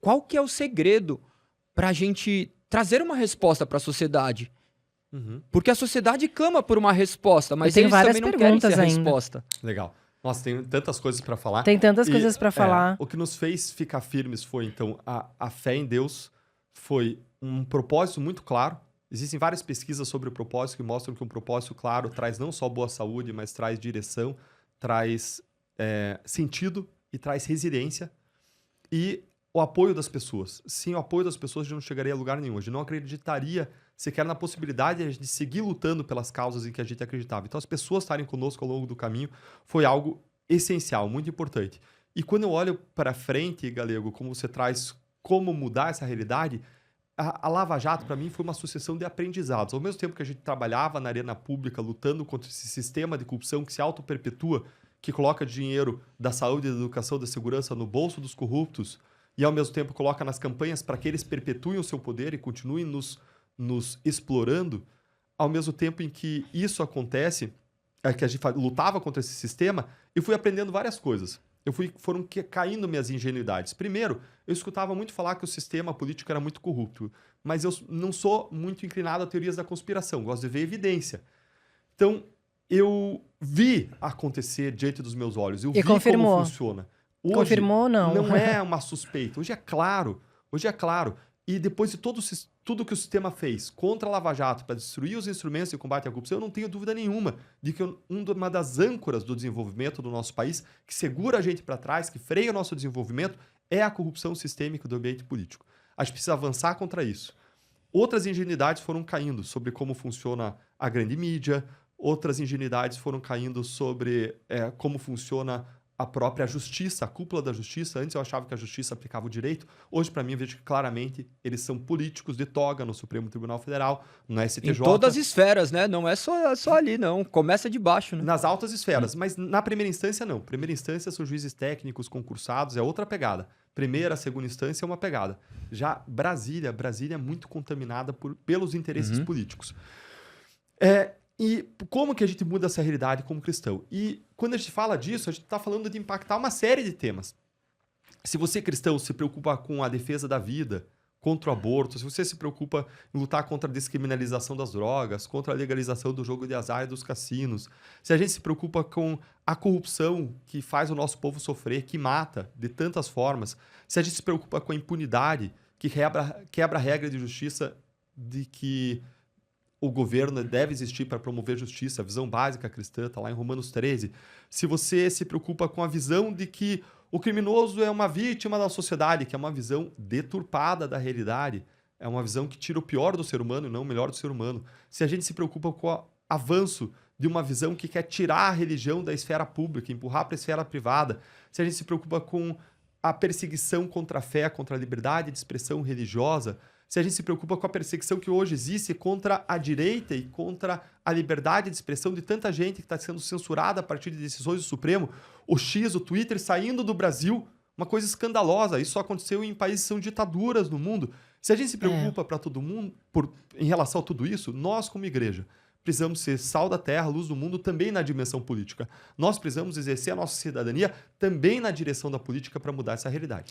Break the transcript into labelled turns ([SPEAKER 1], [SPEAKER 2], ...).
[SPEAKER 1] qual que é o segredo para a gente trazer uma resposta para a sociedade? Porque a sociedade clama por uma resposta, mas eles também não querem ser a resposta.
[SPEAKER 2] Legal. Nossa, tem tantas coisas para falar.
[SPEAKER 3] Tem tantas coisas para falar.
[SPEAKER 2] O que nos fez ficar firmes foi, então, a fé em Deus, foi um propósito muito claro. Existem várias pesquisas sobre o propósito que mostram que um propósito claro traz não só boa saúde, mas traz direção, traz sentido e traz resiliência. E o apoio das pessoas. Sem o apoio das pessoas, a gente não chegaria a lugar nenhum. A gente não acreditaria sequer na possibilidade de seguir lutando pelas causas em que a gente acreditava. Então, as pessoas estarem conosco ao longo do caminho foi algo essencial, muito importante. E quando eu olho para frente, Galego, como você traz como mudar essa realidade, a Lava Jato, para mim, foi uma sucessão de aprendizados. Ao mesmo tempo que a gente trabalhava na arena pública, lutando contra esse sistema de corrupção que se auto-perpetua, que coloca dinheiro da saúde, da educação, da segurança no bolso dos corruptos, e ao mesmo tempo coloca nas campanhas para que eles perpetuem o seu poder e continuem nos explorando, ao mesmo tempo em que isso acontece, que a gente lutava contra esse sistema, eu fui aprendendo várias coisas. Foram caindo minhas ingenuidades. Primeiro, eu escutava muito falar que o sistema político era muito corrupto, mas eu não sou muito inclinado a teorias da conspiração, gosto de ver evidência. Então, eu vi acontecer diante dos meus olhos, eu vi
[SPEAKER 3] confirmou.
[SPEAKER 2] como funciona. Hoje,
[SPEAKER 3] confirmou ou não?
[SPEAKER 2] Não é uma suspeita, hoje é claro. E depois de tudo que o sistema fez contra a Lava Jato para destruir os instrumentos de combate à corrupção, eu não tenho dúvida nenhuma de que uma das âncoras do desenvolvimento do nosso país, que segura a gente para trás, que freia o nosso desenvolvimento, é a corrupção sistêmica do ambiente político. A gente precisa avançar contra isso. Outras ingenuidades foram caindo sobre como funciona a grande mídia, outras ingenuidades foram caindo sobre como funciona a própria justiça, a cúpula da justiça. Antes eu achava que a justiça aplicava o direito. Hoje, para mim, eu vejo que claramente eles são políticos de toga no Supremo Tribunal Federal, no STJ.
[SPEAKER 1] Em todas as esferas, né? Não é só ali, não. Começa de baixo, né?
[SPEAKER 2] Nas altas esferas. Mas na primeira instância, não. Primeira instância são juízes técnicos, concursados, é outra pegada. Primeira, segunda instância é uma pegada. Já Brasília é muito contaminada pelos interesses políticos. E como que a gente muda essa realidade como cristão? E quando a gente fala disso, a gente está falando de impactar uma série de temas. Se você, cristão, se preocupa com a defesa da vida, contra o aborto, se você se preocupa em lutar contra a descriminalização das drogas, contra a legalização do jogo de azar e dos cassinos, se a gente se preocupa com a corrupção que faz o nosso povo sofrer, que mata de tantas formas, se a gente se preocupa com a impunidade que quebra a regra de justiça de que o governo deve existir para promover justiça, a visão básica cristã, está lá em Romanos 13. Se você se preocupa com a visão de que o criminoso é uma vítima da sociedade, que é uma visão deturpada da realidade, é uma visão que tira o pior do ser humano e não o melhor do ser humano. Se a gente se preocupa com o avanço de uma visão que quer tirar a religião da esfera pública, empurrar para a esfera privada, se a gente se preocupa com a perseguição contra a fé, contra a liberdade de expressão religiosa, se a gente se preocupa com a perseguição que hoje existe contra a direita e contra a liberdade de expressão de tanta gente que está sendo censurada a partir de decisões do Supremo, o Twitter saindo do Brasil, uma coisa escandalosa. Isso só aconteceu em países que são ditaduras no mundo. Se a gente se preocupa para todo mundo em relação a tudo isso, nós como igreja precisamos ser sal da terra, luz do mundo, também na dimensão política. Nós precisamos exercer a nossa cidadania também na direção da política para mudar essa realidade.